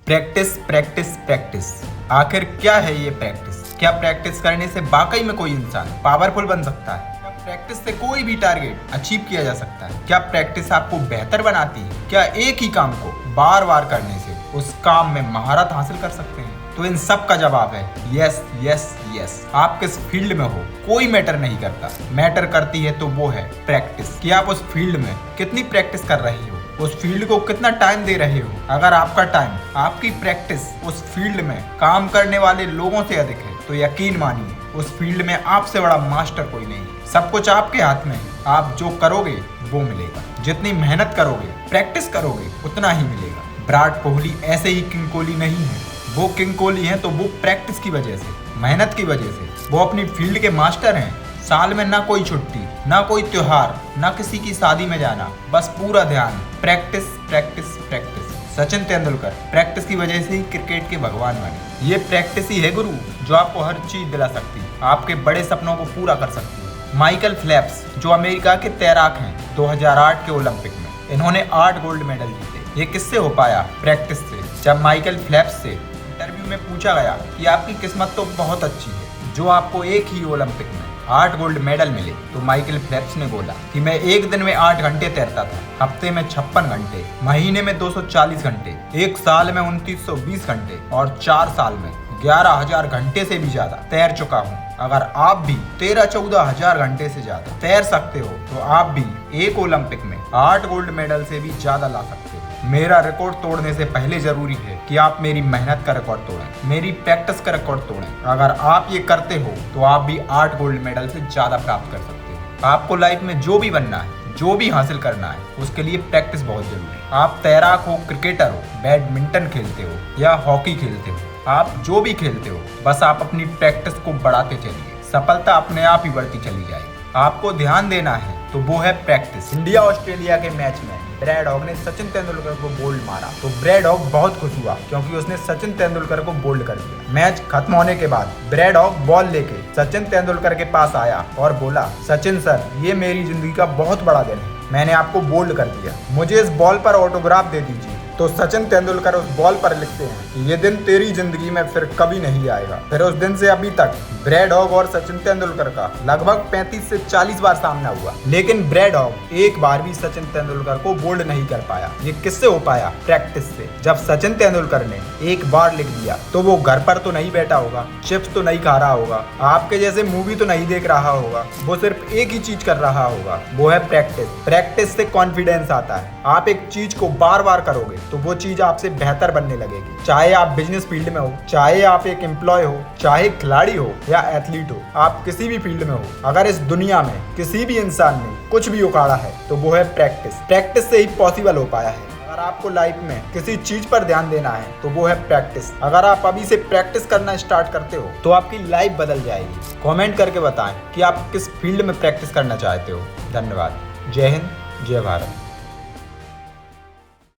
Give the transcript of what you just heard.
Practice practice practice. आखिर क्या है ये प्रैक्टिस? क्या प्रैक्टिस करने से वाकई में कोई इंसान पावरफुल बन सकता है? क्या प्रैक्टिस से कोई भी टारगेट अचीव किया जा सकता है? क्या प्रैक्टिस आपको बेहतर बनाती है? क्या एक ही काम को बार बार करने से उस काम में महारत हासिल कर सकते हैं? तो इन सब का जवाब है यस यस यस। आप किस फील्ड में हो कोई मैटर नहीं करता, मैटर करती है तो वो है प्रैक्टिस। कि आप उस फील्ड में कितनी प्रैक्टिस कर रहे हो, उस फील्ड को कितना टाइम दे रहे हो। अगर आपका टाइम, आपकी प्रैक्टिस उस फील्ड में काम करने वाले लोगों से अधिक है तो यकीन मानिए उस फील्ड में आपसे बड़ा मास्टर कोई नहीं है। सब कुछ आपके हाथ में है। आप जो करोगे वो मिलेगा। जितनी मेहनत करोगे, प्रैक्टिस करोगे, उतना ही मिलेगा। विराट कोहली ऐसे ही किंग कोहली नहीं है। वो किंग कोहली हैं तो वो प्रैक्टिस की वजह से, मेहनत की वजह से। वो अपनी फील्ड के मास्टर हैं। साल में ना कोई छुट्टी, ना कोई त्योहार, ना किसी की शादी में जाना, बस पूरा ध्यान practice practice practice. Sachin Tendulkar practice की वजह से ही क्रिकेट के भगवान बने। ये प्रैक्टिस ही है गुरु जो आपको हर चीज दिला सकती है, आपके बड़े सपनों को पूरा कर सकती है। माइकल फेल्प्स जो अमेरिका के तैराक हैं, 2008 के ओलंपिक में इन्होंने 8 गोल्ड मेडल जीते। ये किससे हो पाया? प्रैक्टिस से। जब माइकल फेल्प्स से इंटरव्यू में पूछा गया कि आपकी किस्मत तो बहुत अच्छी है जो आपको एक ही ओलंपिक में 8 गोल्ड मेडल मिले, तो माइकल फेल्प्स ने बोला कि मैं एक दिन में 8 घंटे तैरता था, हफ्ते में 56 घंटे, महीने में 240 घंटे, एक साल में 2920 घंटे और 4 साल में 11,000 घंटे से भी ज्यादा तैर चुका हूँ। अगर आप भी 13-14 हजार घंटे से ज्यादा तैर सकते हो तो आप भी एक ओलंपिक में 8 गोल्ड मेडल से भी ज्यादा ला सकते हो। मेरा रिकॉर्ड तोड़ने से पहले जरूरी है कि आप मेरी मेहनत का रिकॉर्ड तोड़ें, मेरी प्रैक्टिस का रिकॉर्ड तोड़ें। अगर आप ये करते हो तो आप भी 8 गोल्ड मेडल से ज्यादा प्राप्त कर सकते हो। आपको लाइफ में जो भी बनना है, जो भी हासिल करना है, उसके लिए प्रैक्टिस बहुत जरूरी है। आप तैराक हो, क्रिकेटर हो, बैडमिंटन खेलते हो या हॉकी खेलते हो, आप जो भी खेलते हो, बस आप अपनी प्रैक्टिस को बढ़ाते चलिए। सफलता अपने आप ही बढ़ती चली जाएगी। आपको ध्यान देना है तो वो है प्रैक्टिस। इंडिया ऑस्ट्रेलिया के मैच में ब्रैड हॉग ने सचिन तेंदुलकर को बोल्ड मारा तो ब्रैड हॉग बहुत खुश हुआ क्योंकि उसने सचिन तेंदुलकर को बोल्ड कर दिया। मैच खत्म होने के बाद ब्रैड हॉग बॉल लेके सचिन तेंदुलकर के पास आया और बोला, सचिन सर, ये मेरी जिंदगी का बहुत बड़ा दिन है, मैंने आपको बोल्ड कर दिया, मुझे इस बॉल पर ऑटोग्राफ दे दीजिए। तो सचिन तेंदुलकर उस बॉल पर लिखते हैं, ये दिन तेरी जिंदगी में फिर कभी नहीं आएगा। फिर उस दिन से अभी तक ब्रैड हॉग और सचिन तेंदुलकर का लगभग 35 से 40 बार सामना हुआ, लेकिन ब्रैड हॉग एक बार भी सचिन तेंदुलकर को बोल्ड नहीं कर पाया। ये किससे हो पाया? प्रैक्टिस से। जब सचिन तेंदुलकर ने एक बार लिख दिया तो वो घर पर तो नहीं बैठा होगा, चिप्स तो नहीं खा रहा होगा, आपके जैसे मूवी तो नहीं देख रहा होगा, वो सिर्फ एक ही चीज कर रहा होगा, वो है प्रैक्टिस। प्रैक्टिस से कॉन्फिडेंस आता है। आप एक चीज को बार बार करोगे तो वो चीज आपसे बेहतर बनने लगेगी। चाहे आप बिजनेस फील्ड में हो, चाहे आप एक एम्प्लॉय हो, चाहे खिलाड़ी हो या एथलीट हो, आप किसी भी फील्ड में हो, अगर इस दुनिया में किसी भी इंसान ने कुछ भी उखाड़ा है तो वो है प्रैक्टिस। प्रैक्टिस से ही पॉसिबल हो पाया है। अगर आपको लाइफ में किसी चीज पर ध्यान देना है तो वो है प्रैक्टिस। अगर आप अभी से प्रैक्टिस करना स्टार्ट करते हो तो आपकी लाइफ बदल जाएगी। कमेंट करके बताएं कि आप किस फील्ड में प्रैक्टिस करना चाहते हो। धन्यवाद। जय हिंद, जय भारत।